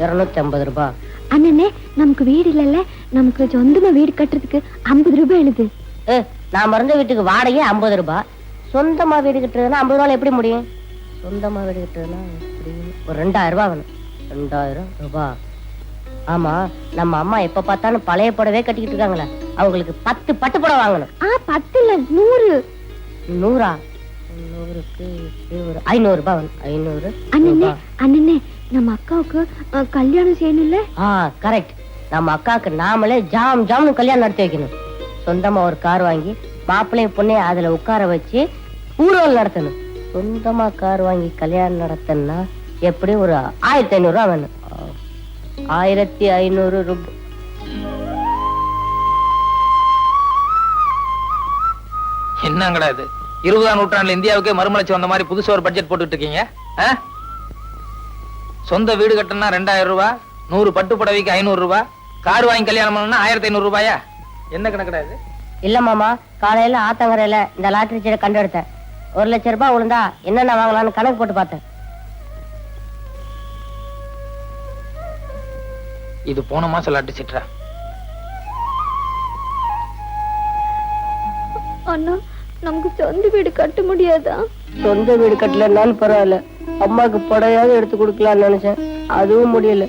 250 ரூபாய். அண்ணனே நமக்கு வீடு இல்லல்ல, நமக்கு சொந்தமா வீடு கட்டுறதுக்கு 50 ரூபாய் எழுது. நான் மறந்த வீட்டுக்கு வாடகை 50 ரூபாய். சொந்தமா வீடு கட்டுறதுன்னா 50 ரூபாய் எப்படி முடியும்? சொந்தமா வீடு கட்டுறதுன்னா ஒரு 2000 ரூபாய் வேணும். 2000 ரூபாய். ஆமா, நம்ம அம்மா எப்ப பார்த்தாலும் பழைய புடவே கட்டிக்கிட்டு இருக்காங்களே, அவங்களுக்கு 10 பட்டு புடவை வாங்கணும். 10 இல்ல 100. 100? 100க்கு 500 ரூபாய் வேணும். 500. அண்ணனே நம்ம அக்காவுக்கு கல்யாணம் செய்யணும்ல? கரெக்ட். நம்ம அக்காவுக்கு நாமளே ஜாம் ஜாம்னு கல்யாணம் நடத்தி வைக்கணும். சொந்தமா ஒரு கார் வாங்கி மாப்பிள்ளையும் பொண்ணையும் அதுல உட்கார வச்சு ஊர்வலம் நடத்தணும். சொந்தமா கார் வாங்கி கல்யாணம் நடத்தணும்னா எப்படி ஒரு 1500 ரூபாய் வேணும். 1500 ரூபாய். என்னங்கடா இது? 20ஆம் நூற்றாண்டுல இந்தியாவுக்கே மறுமலர்ச்சி வந்த மாதிரி புதுசா ஒரு பட்ஜெட் போட்டுட்டு இருக்கீங்க. சொந்த வீடு கட்டணும்னா 2000 ரூபாய், 100 பட்டு புடவைக்கு 500 ரூபாய், கார் வாங்கி கல்யாணம் பண்ணணும்னா 1500 ரூபாயா? என்ன கணக்குடா இது? இல்ல மாமா, காலையில ஆத்தங்கரையில இந்த லாட்டரி சீட்டை கண்டு எடுத்தேன். 1 லட்சம் ரூபாய் விழுந்தா என்னென்ன வாங்கலாம்னு கணக்கு போட்டு பார்த்தேன். இது போன மாசம் லாட்டரி சீட்டா? அண்ணா, நமக்கு சொந்த வீடு கட்ட முடியாதா? சொந்த வீடு கட்டலன்னாலும் பரவாயில்ல, அம்மாக்கு புடவையாவது எடுத்து கொடுக்கலாம்னு நினைச்சேன். அதுவும் முடியல.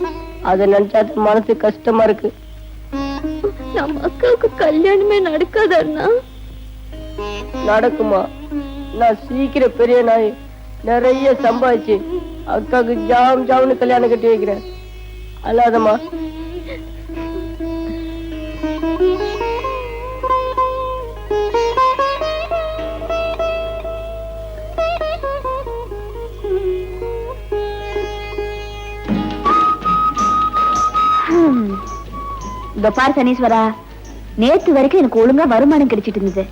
அதை நினைச்சா மனசு கஷ்டமா இருக்கு. நம்ம அக்காவுக்கு கல்யாணமே நடக்காத அண்ணா? நடக்குமா? நான் சீக்கிரம் பெரிய நாய் நிறைய சம்பாதிச்சு அக்காவுக்கு ஜாம் ஜாம்னு கல்யாணம் கட்டி வைக்கிறேன். அல்லாதம்மா. பார் சனீஸ்வரா, நேத்து வரைக்கும் எனக்கு ஒழுங்கா வருமானம் கிடைச்சிட்டு இருந்தது.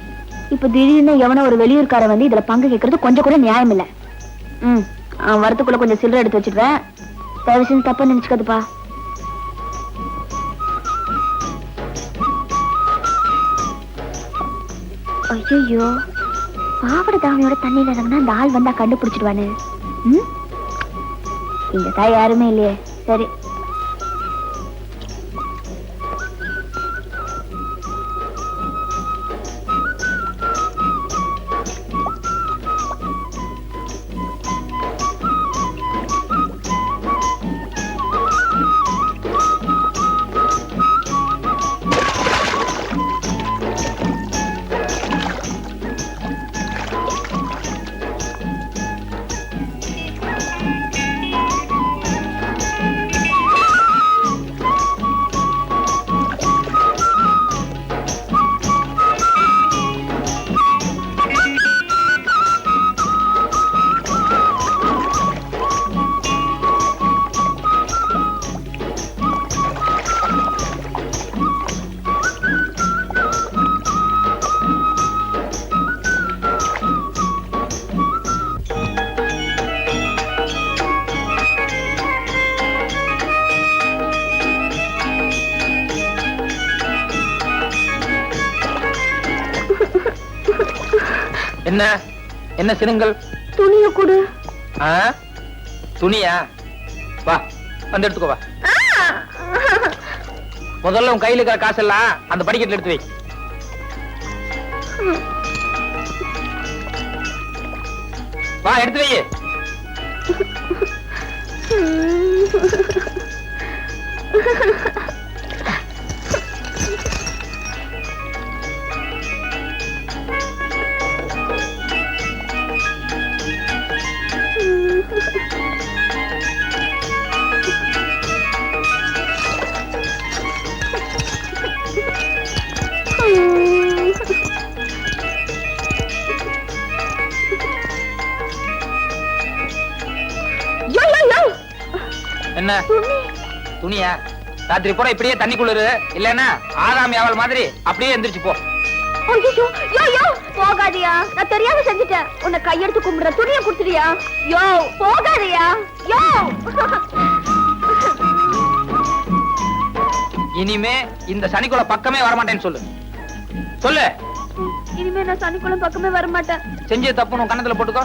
இப்ப திடீர்னு எவனோ ஒரு வெளியூர்கார வந்து இதுல பங்கு கேட்கறது கொஞ்சம் கூட நியாயம் இல்ல. வரத்துக்குள்ள கொஞ்சம் சில்லறை எடுத்து வச்சிடுறேன். தயவு செஞ்சு தப்பா நினைச்சுக்காதுப்பா. ஐயோ, பாவட தாவணியோட தண்ணியில இறங்கினா அந்த ஆள் வந்தா கண்டுபிடிச்சிடுவானு. இந்த தாய் யாருமே இல்லையே. சரி, என்ன என்ன சினுங்கள்? துணிய கொடு. துணியா? வா, வந்து எடுத்துக்கோ. வா, முதல்ல உன் கையில இருக்கிற காசெல்லாம் அந்த படிக்கட்டுல எடுத்து வை. வா, எடுத்து வை. என்ன துணியா? ராத்திரி பூரா இப்படியே தண்ணி குளிரு, இல்லன்னா ஆகாமி அவள் மாதிரி அப்படியே எந்திரிச்சு போ. போகாதியா, நான் தெரியாம செஞ்சுட்டேன். உன்னை கையெடுத்து கும்பிடுற, துணியை குடுத்துறியா? யோ, போகாதியா. யோ, இனிமே இந்த சனிக்குள்ள பக்கமே வரமாட்டேன்னு சொல்லு. சொல்லு. இனிமே நான் சனிக்குளம் பக்கமே வரமாட்டேன். செஞ்சது தப்பு உன் கண்ணத்துல போட்டுக்கோ.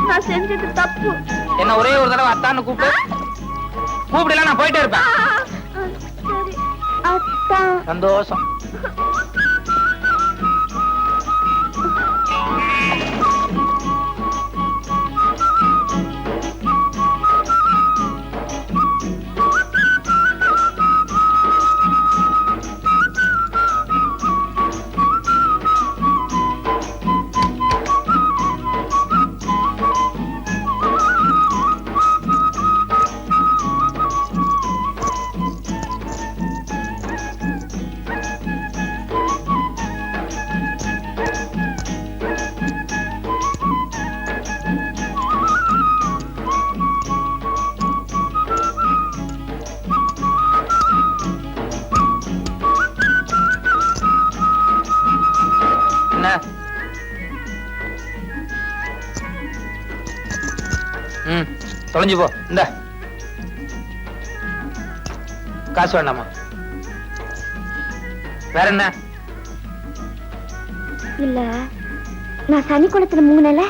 நான் செஞ்சது தப்பு. என்ன ஒரே ஒரு தடவை அத்தான்னு கூப்பிட்டு. கூப்பிடல நான் போயிட்டே இருப்பேன். சரி அத்தான். சந்தோஷம். தொலைஞ்சு போ. இந்த காசு வேண்டாமா? வேற என்ன? இல்ல நான் சனி குளத்துல மூங்கல,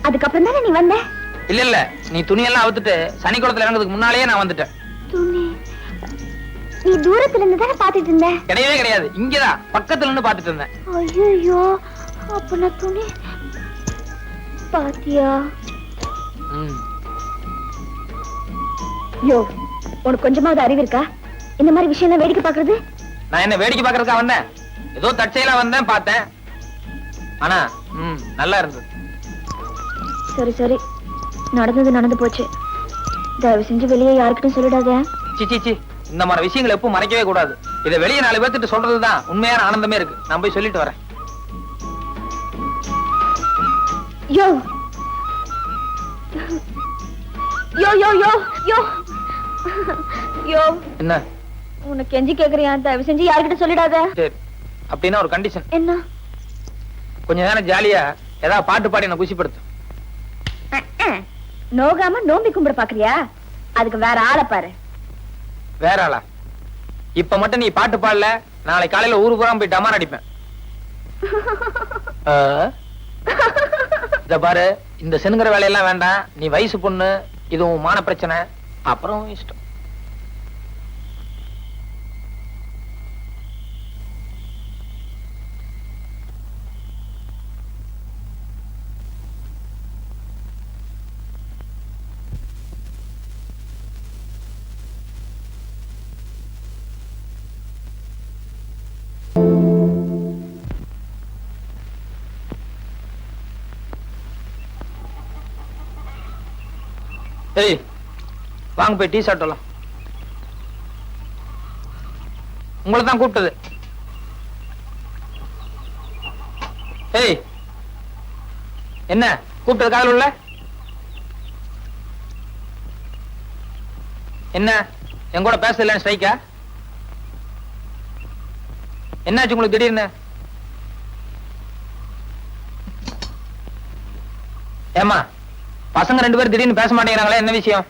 அதுக்கப்புறம் தானே நீ வந்த. இல்ல இல்ல, நீ துணியெல்லாம் அவுத்துட்டு சனி குளத்துல இறங்குறதுக்கு முன்னாலேயே நான் வந்துட்டேன். துணி நீ தூரத்துல இருந்து தானே பாத்துட்டு இருந்த? கிடையவே கிடையாது, இங்கதான் பக்கத்துல இருந்து பாத்துட்டு இருந்தேன். ஐயோ, அப்ப நான் துணி பாத்தியா? யோ, உனக்கு கொஞ்சமாவது அறிவு இருக்கா? இந்த மாதிரி விஷயம் எல்லாம் வேடிக்கை பாக்குறது? நான் என்ன வேடிக்கை பாக்குறதுக்கா வந்தேன்? ஏதோ தற்செயலா வந்தேன், பார்த்தேன். ஆனா நல்லா இருந்தது. சரி சரி, நடந்தது நடந்து போச்சு. தயவு செஞ்சு வெளியே யாருக்கிட்டும் சொல்லிடாத. சி, இந்த மாதிரி விஷயங்களை எப்பவும் மறைக்கவே கூடாது. இதை வெளியே 4 பேர்த்திட்டு சொல்றதுதான் உண்மையான ஆனந்தமே இருக்கு. நான் போய் சொல்லிட்டு வரேன். யோ யோ யோ யோ யோ யோ, என்ன உனக்கு கெஞ்சி கேக்குறியா? தயவு செஞ்சு யார்கிட்ட சொல்லிடாத. சரி, அப்படின்னா ஒரு கண்டிஷன். என்ன? கொஞ்ச நேரம் ஜாலியா ஏதாவது பாட்டு பாடி என்ன குஷிப்படுத்து. நோகாம நோம்பி கும்பிட பாக்குறியா? அதுக்கு வேற ஆளை பாரு. வேற ஆளா? இப்ப மட்டும் நீ பாட்டு பாடல, நாளை காலையில ஊரு பூரா போய் டமார் அடிப்பேன். இத பாரு, இந்த செனுங்கிற வேலையெல்லாம் வேண்டாம். நீ வயசு பொண்ணு, இதுவும் மான பிரச்சனை. அப்புறம் இஷ்டம். ஏய், வாங்க போய் டீ சாப்பிடலாம். உங்களை தான் கூப்பிட்டது. ஏய், என்ன கூப்பிட்டது காதல் உள்ள? என்ன என் கூட பேச இல்லைன்னு ஸ்ட்ரைக்கா? என்னாச்சு உங்களுக்கு திடீர்னு? ஏமா, பசங்க 2 பேரும் திடீர்னு பேச மாட்டேங்கிறாங்களே, என்ன விஷயம்?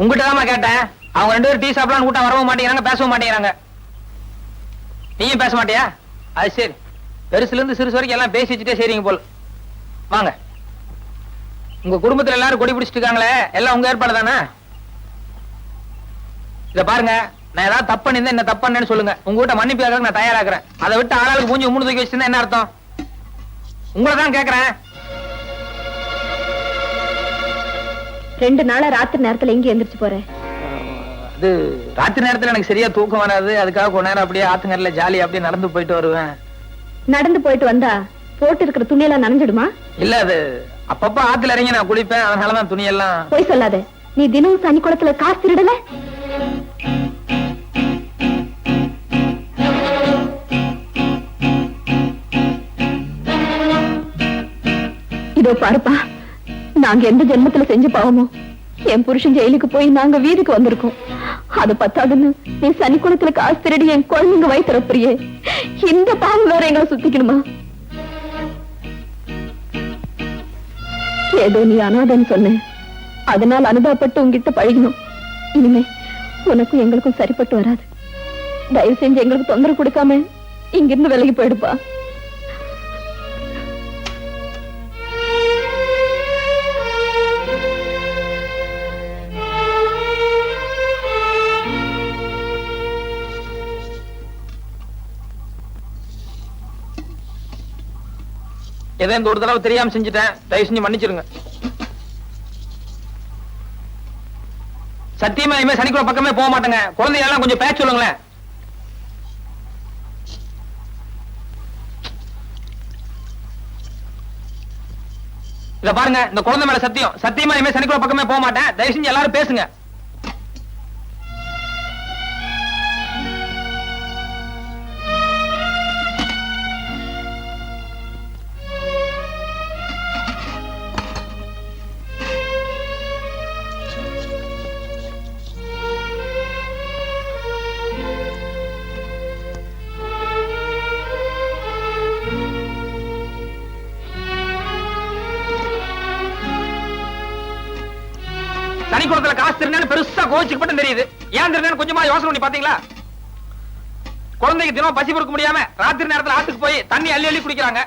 உங்ககிட்ட தான் கேட்டேன். அவங்க 2 பேரும் டீ சாப்பிடலான்னு கூட்டம் வரவும் மாட்டேங்கிறாங்க, பேசவும் மாட்டேங்கிறாங்க. நீயும் பேச மாட்டியா? அது சரி, பெருசுல இருந்து சிறுசு வரைக்கும் எல்லாம் பேசி வச்சுட்டே சரிங்க போல. வாங்க. உங்க குடும்பத்துல எல்லாரும் கொடி பிடிச்சிட்டு இருக்காங்களே, எல்லாம் உங்க ஏற்பாடு தானே? இத பாருங்க, நான் ஏதாவது தப்பு பண்ணிருந்தேன், என்ன தப்பு பண்ணேன்னு சொல்லுங்க. உங்ககிட்ட மன்னிப்பு கேட்க நான் தயாராகிறேன். அதை விட்டு ஆளாளுக்கு மூஞ்சி உம்முன்னு தூக்கி வச்சிருந்தா என்ன அர்த்தம்? உங்களை தான் கேக்குறேன். 2 நாளா ராத்திரி நேரத்துல எங்க எந்திரிச்சு போறேன்? அது ராத்திரி நேரத்துல எனக்கு சரியா தூக்கம் வராது. அதுக்காக கொஞ்ச நேரம் அப்படியே ஆத்துங்கரையில ஜாலியா அப்படியே நடந்து போயிட்டு வருவேன். நடந்து போயிட்டு வந்தா போட்டு இருக்கிற துணியெல்லாம் நனைஞ்சிடுமா? இல்ல, அது அப்பப்ப ஆத்துல இறங்கி நான் குளிப்பேன், அதனாலதான் துணியெல்லாம். போய் சொல்லாத. நீ தினமும் சனி குளத்துல காசு திருடல? இதோ பாருப்பா, நாங்க எந்த ஜென்மத்துல செஞ்ச பாவமோ என் புருஷன் ஜெயிலுக்கு போய் நாங்க வீட்டுக்கு வந்திருக்கோம். அது பத்தாதுன்னு நீ சனி குளத்துல காசு திருடி என் குழந்தைங்க வயிற்றுப்பிரியே. இந்த பாவம் வேற எங்களை சுத்திக்கணுமா? ஏதோ நீ அனாதன்னு சொன்ன, அதனால் அனுபவப்பட்டு உங்ககிட்ட பழகினோம். இனிமே உனக்கும் எங்களுக்கும் சரிப்பட்டு வராது. தயவு செஞ்சு எங்களுக்கு தொந்தரவு கொடுக்காம இங்கிருந்து விலகி போயிடுப்பா. ஏதோ இந்த ஒரு தடவை தெரியாம செஞ்சுட்டேன், தயவு செஞ்சு மன்னிச்சிருங்க. சத்தியமா இனிமே சனிக்கிழமை பக்கமே போக மாட்டேங்க. குழந்தைங்க எல்லாம் கொஞ்சம் பேச சொல்லுங்களேன். இத பாருங்க, இந்த குழந்தை மேல சத்தியம், சத்தியமா இனிமே சனிக்கிழமை பக்கமே போக மாட்டேன். தயவு செஞ்சு எல்லாரும் பேசுங்க. சனிக்குளத்துல காசு திருநேன்னு பெருசா கோவிச்சுக்கு தெரியுது. ஏன் திருநேன்னு கொஞ்சமா யோசனை பண்ணி பாத்தீங்களா? குழந்தைக்கு தினம் பசி பொறுக்க முடியாம ராத்திரி நேரத்துல ஆத்துக்கு போய் தண்ணி அள்ளி அள்ளி குடிக்கிறாங்க.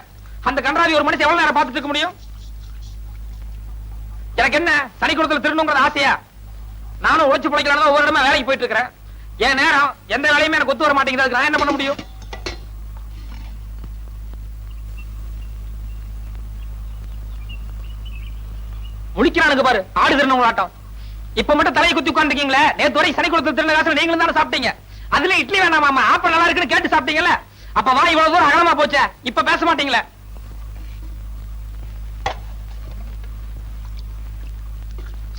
அந்த கன்றாவி ஒரு மனுஷன் எவ்வளவு நேரம் பார்த்துட்டு இருக்க முடியும்? எனக்கு என்ன சனிக்குளத்துல திருடணுங்கிற ஆசையா? நானும் உழைச்சு பிழைக்கிறாங்க, ஒவ்வொரு இடமா வேலைக்கு போயிட்டு இருக்கிறேன். என் நேரம் எந்த வேலையுமே எனக்கு ஒத்து வர மாட்டேங்குது. அதுக்கு நான் என்ன பண்ண முடியும்? முடிக்கிறானுங்க பாரு, ஆடு திருநவங்க ஆட்டம். இப்ப மட்டும் தலையை குத்தி உட்கார்ந்துருக்கீங்களே, நேத்து வரை சனிக்குளத்துல திருந காசுல நீங்களும் தானே சாப்பிட்டீங்க. அதுல இட்லி வேணாமா, ஆப்ப நல்லா இருக்குன்னு கேட்டு சாப்பிட்டீங்கல்ல, அப்ப வா இவ்வளவு தூரம் அகலமா போச்சே, இப்ப பேச மாட்டீங்களே.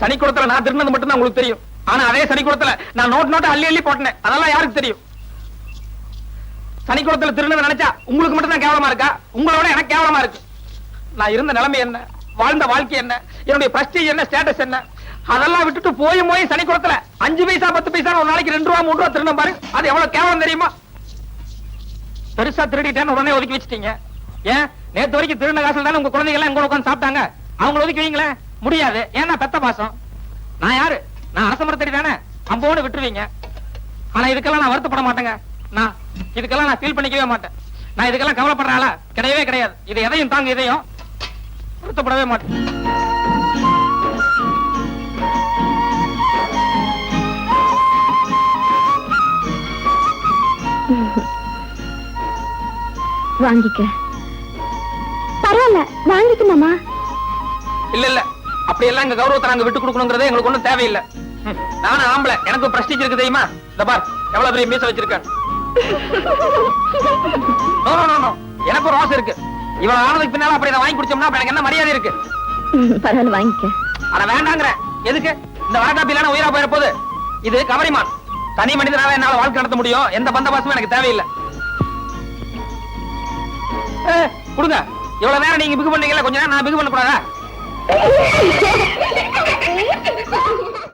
சனிக்குளத்துல நான் திருநது மட்டும் தான் உங்களுக்கு தெரியும். ஆனா அதே சனிக்குளத்துல நான் நோட்டு அள்ளி அள்ளி போட்டேன், அதெல்லாம் யாருக்கு தெரியும்? சனிக்குளத்துல திருநது நினைச்சா உங்களுக்கு மட்டும் தான் கேவலமா இருக்கா? உங்களோட எனக்கு கேவலமா இருக்கு. நான் இருந்த நிலைமை என்ன, வாழ்ந்த வாழ்க்கை என்ன, என்னுடைய பிரஸ்டீஜ் என்ன, ஸ்டேட்டஸ் என்ன, அதெல்லாம் விட்டுட்டு போய் சனிக்குளத்துல 5 பைசா 10 பைசா ஒரு நாளைக்கு 2 ரூபா 3 ரூபா திருநம் பாரு, அது எவ்வளவு கேவலம் தெரியுமா? பெருசா திருடிட்டேன்னு உடனே ஒதுக்கி வச்சுட்டீங்க. ஏன் நேத்து வரைக்கும் திருந காசுல தானே உங்க குழந்தைங்க எல்லாம் எங்க உட்காந்து சாப்பிட்டாங்க? அவங்கள ஒதுக்கி வைங்களேன். முடியாது, ஏன்னா பெத்த பாசம். நான் யாரு? நான் அரச மரத்தடி தானே, அம்போடு விட்டுருவீங்க. ஆனா இதுக்கெல்லாம் நான் வருத்தப்பட மாட்டேங்க. இதுக்கெல்லாம் நான் ஃபீல் பண்ணிக்கவே மாட்டேன். நான் இதுக்கெல்லாம் கவலைப்படுறாளா? கிடையவே கிடையாது. இது எதையும் தாங்க, இதையும் வருத்தப்படவே மாட்டேன். வாங்கிக்க. பரவாயில்ல, வாங்கிக்க மாமா. இல்ல அப்படி எல்லாம் எங்க கௌரவத்தை நாங்க விட்டு கொடுக்கணுங்கிறதே எங்களுக்கு ஒண்ணும் தேவையில்லை. நானும் ஆம்பளை, எனக்கு பிரஸ்டீஜ் இருக்கு தெரியுமா? இந்த பார் எவ்வளவு பெரிய மீச வச்சிருக்கேன். எனக்கு ஒரு ஆசை இருக்கு. இவ்வளவு ஆனதுக்கு பின்னால அப்படி வாங்கி குடிச்சோம்னா எனக்கு என்ன மரியாதை இருக்கு? பரவாயில்ல, வாங்கிக்க. ஆனா வேண்டாங்கிற. எதுக்கு? இந்த வடகாப்பிலான உயிரா போயிட போகுது. இது கவரிமான். தனி மனிதனால என்னால வாழ்க்கை நடத்த முடியும். எந்த பந்தபாசமும் எனக்கு தேவையில்லை. கொடுங்க. இவ்வளவு நேரம் நீங்க பிகு பண்ணீங்கல்ல, கொஞ்ச நேரம் நான் பிகு பண்ண கூடாதா?